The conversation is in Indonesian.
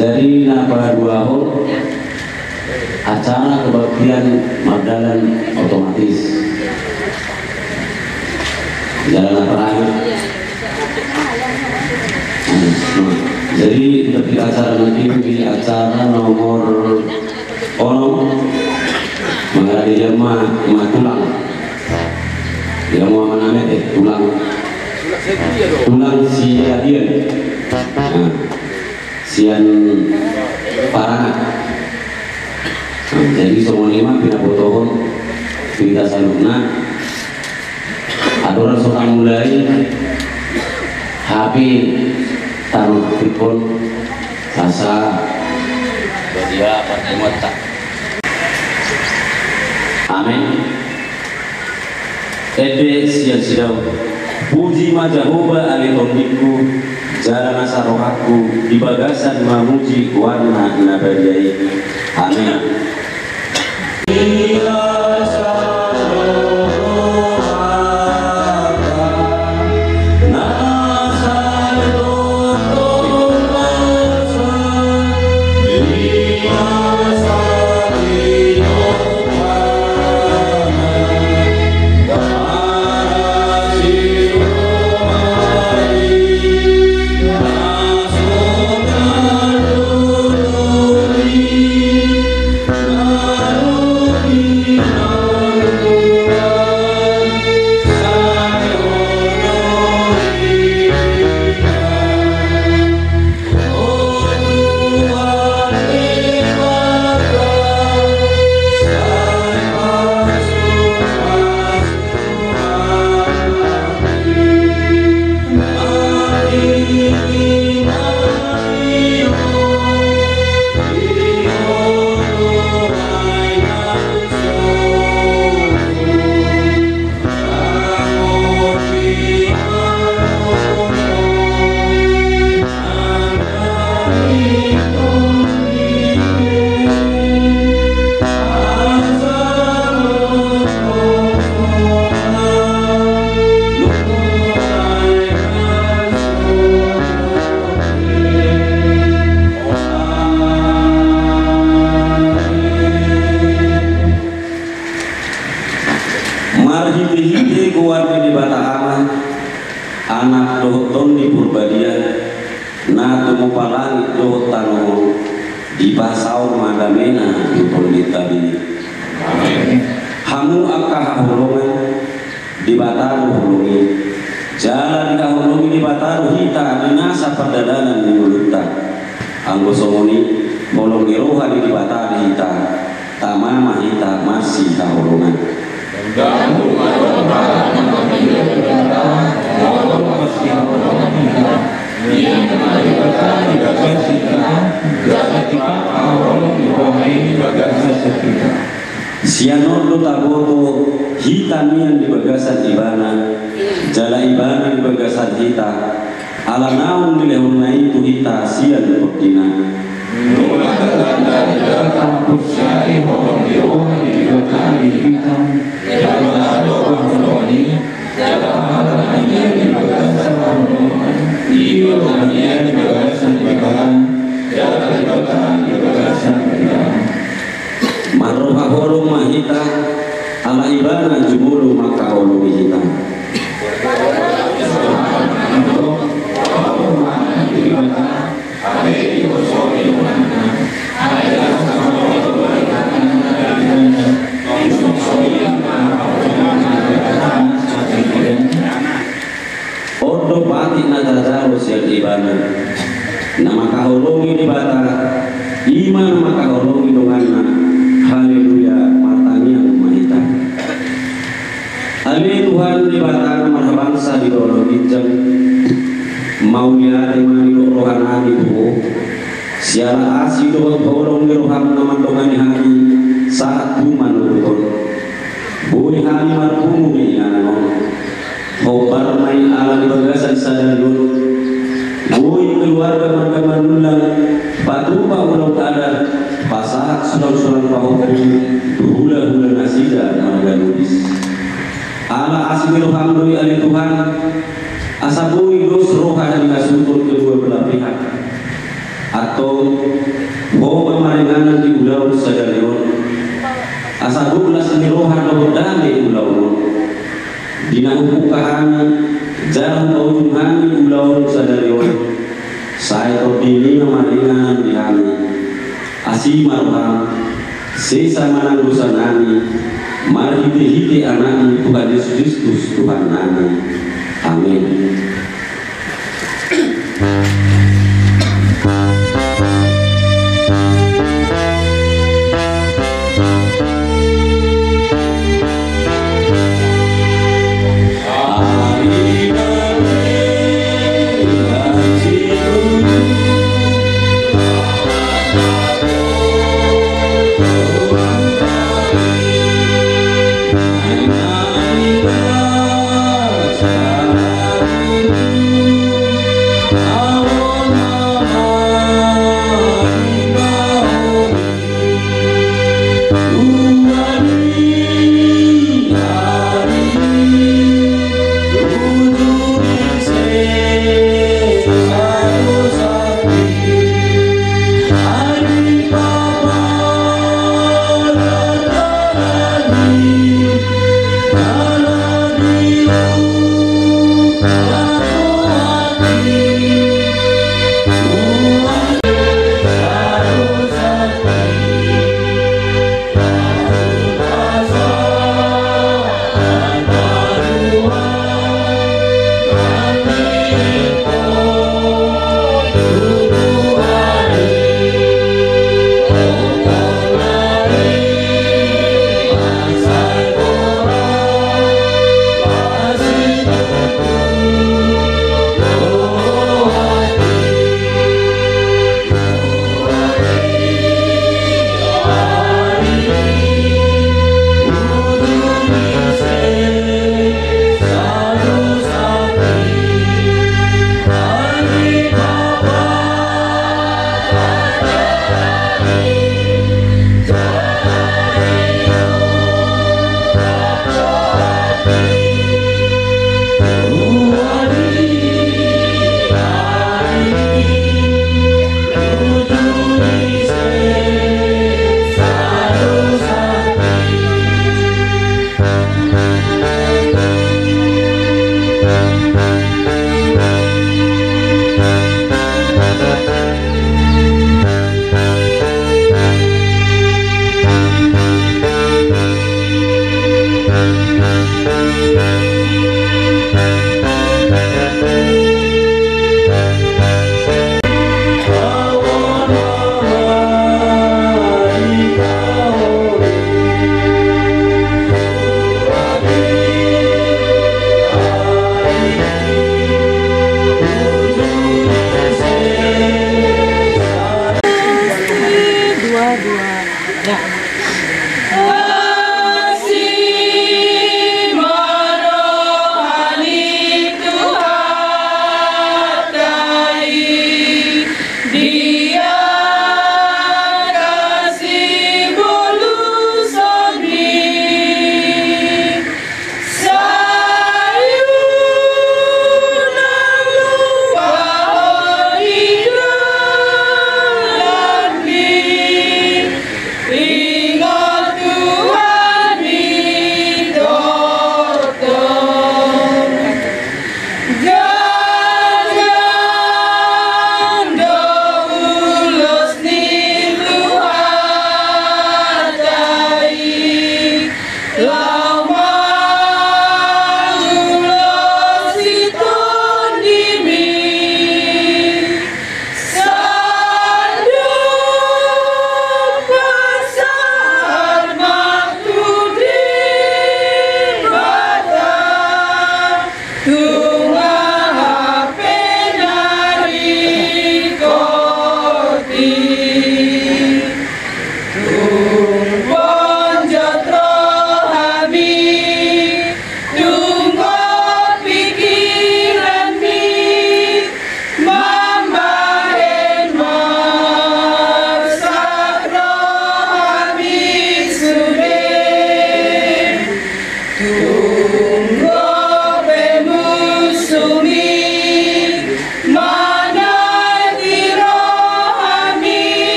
Jadi napa dua hol acara kebaktian Magdalan otomatis jalan terakhir. Jadi ketika acara nanti di acara nomor ono mengalami jemaah tulang yang mau mana tulang siadian sian parangan. Jadi semua lima pindah foto kita salurna aturan sekarang mulai HP taruh telepon asa dia partai mata Amin. Ede siang sidau puji majahoba alitondiku jalan asarohaku di bagasan mamuji warna nabadai. Amin. Marhiti kuwarni di Batahama anak dohton di Purbadia na tumupalangi dohtano di Pasau Madamena di Ponditabi. Hamu akah hulungan di Bataru hulungi jalan kahulungi di Bataru hita minasa perdadanan di mulutta anggo somoni bolong iroha di Bataru hita tamama hita masih kahulungan. Sianon taboto hitamian di bagasan ibana jala ibana di bagasan hita ala naun di lehuna itu hita sian perdina Maroha holo mahita ala ibana jumulu maka holo hita. Odo pati nadazalo siang ibana nama kahologi di bata iman maka kahologi dongana. Haleluya matanya mahita. Ali Tuhan di batang marhabangsa di dalam bijak mau lihat mani rohanani itu siara asi doang borong di roham nama dongani hari saat tuman urutun boleh hari marpumu di anak hobar main ala di bagasan sadarun boleh keluarga marga manulang patupa ulang ada pasahat sulang-sulang pahuku hula-hula nasida marga nudis ala asmi rohamdui ali Tuhan asabui dos roha dan kasutun kedua belah pihak atau bawa maringanan di ulau sadarion asabu seni roha dan damai ulau dina hukum kahani jalan taujung hani ulau sadarion saya terdiri maringanan di hani asi marham sesa manang dosa nani mari hiti anani Tuhan Yesus Kristus Tuhan nani. Amin.